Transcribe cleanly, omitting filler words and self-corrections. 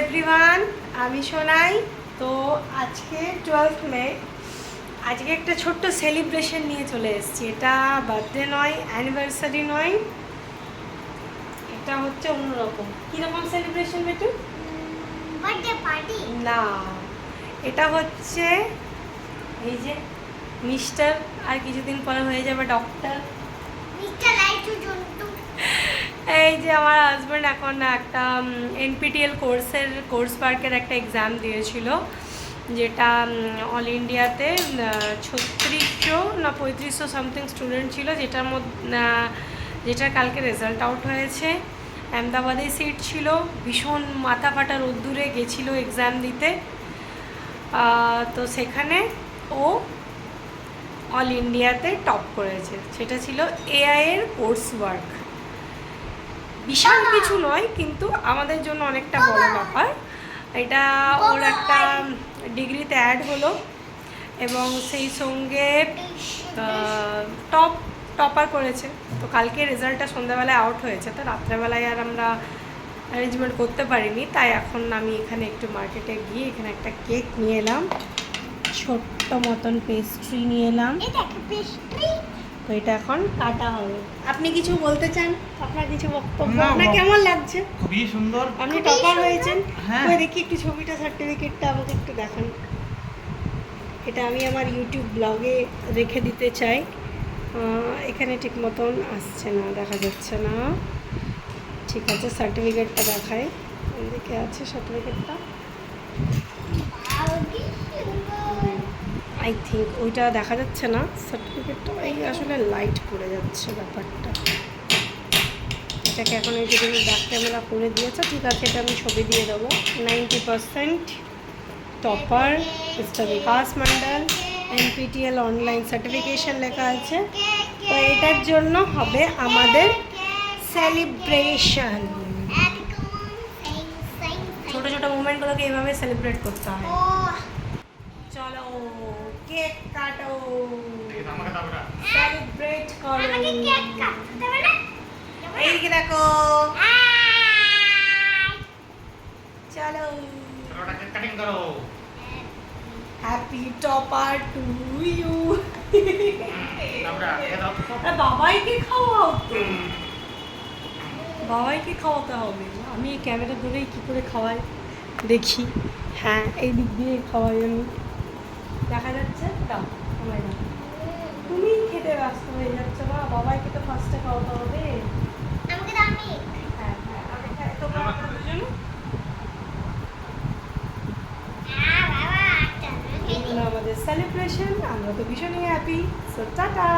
Everyone, আমি সোনাই। তো আজকে 12th মে, আজকে একটা ছোট্ট সেলিব্রেশন নিয়ে চলে এসেছি। এটা বার্থডে নয়, অ্যানিভার্সারি নয়, এটা হচ্ছে অন্যরকম। কীরকম সেলিব্রেশন বেটু? বার্থডে পার্টি না, এটা হচ্ছে এই যে মিস্টার, আর কিছুদিন পরে হয়ে যাবে ডক্টর, মিস্টার লাইটু জন্টু। এই যে আমার হাজব্যান্ড এখন একটা এনপিটিএল কোর্স ওয়ার্কের একটা এক্সাম দিয়েছিল, যেটা অল ইন্ডিয়াতে 3600 না 3500 সামথিং স্টুডেন্ট ছিল, যেটার কালকে রেজাল্ট আউট হয়েছে। আহমেদাবাদে সিট ছিল, ভীষণ মাথা ফাটা রোদ্দুরে গেছিলো এক্সাম দিতে। তো সেখানে ও অল ইন্ডিয়াতে টপ করেছে। সেটা ছিল এআই এর কোর্স ওয়ার্ক। বিশাল কিছু নয়, কিন্তু আমাদের জন্য অনেকটা বড় ব্যাপার। এটা ওর একটা ডিগ্রিতে অ্যাড হলো, এবং সেই সঙ্গে টপার করেছে। তো কালকে রেজাল্টটা সন্ধ্যাবেলায় আউট হয়েছে, তো রাত্রেবেলায় আর আমরা অ্যারেঞ্জমেন্ট করতে পারিনি। তাই এখন আমি এখানে একটু মার্কেটে গিয়ে এখানে একটা কেক নিয়ে এলাম, ছোট্ট মতন পেস্ট্রি নিয়ে এলাম। তো এটা এখন কাটা হবে। আপনি কিছু বলতে চান? আপনার কিছু বক্তব্য? আপনার কেমন লাগছে? খুবই সুন্দর। আপনি টপার হয়েছেন। হ্যাঁ। ওই দেখি একটু ছবিটা, সার্টিফিকেটটা আমাকে একটু দেখান। এটা আমি আমার ইউটিউব ব্লগে রেখে দিতে চাই। এখানে ঠিক মতন আসছে না, দেখা যাচ্ছে না। ঠিক আছে, সার্টিফিকেটটা দেখাই। এদিকে আছে সার্টিফিকেটটা। আই থিঙ্ক ওইটা দেখা যাচ্ছে না সার্টিফিকেটটা, এই আসলে লাইট পড়ে যাচ্ছে ব্যাপারটা। এটাকে এখন এই যদি ব্যাক ক্যামেরা করে দিয়েছে, ঠিক আছে, এটা আমি ছবি দিয়ে দেবো। 90% টপার মিস্টার বিকাশ মণ্ডল, এনপিটিএল অনলাইন সার্টিফিকেশন লেখা আছে। তো এটার জন্য হবে আমাদের সেলিব্রেশন। ছোটো ছোটো মুভমেন্টগুলোকে এইভাবে সেলিব্রেট করতে হয়। চলো কেক কাটো, সেলিব্রেট করো। এইদিকে দেখো, চলো কাটিং করো। Happy topper to you. আমরা বাবাইকে খাওয়াও তো, বাবাইকে খাওয়াতে হবে। আমি এই ক্যামেরা ধরেই কী করে খাওয়াই দেখি। হ্যাঁ, এই দিক দিয়ে খাওয়াই আমি। দেখা যাচ্ছে? দাও আমায় দাও। তুমি খেতে ব্যস্ত হয়ে যাচ্ছ না, বাবাইকে তো ফার্স্টে খাওয়াতে হবে। আমাকে দাও নি। হ্যাঁ হ্যাঁ, আমি খাই। তোমরা আমরা দুজনে এই হলো আমাদের সেলিব্রেশন। আমরা তো ভীষণই হ্যাপি। So tata.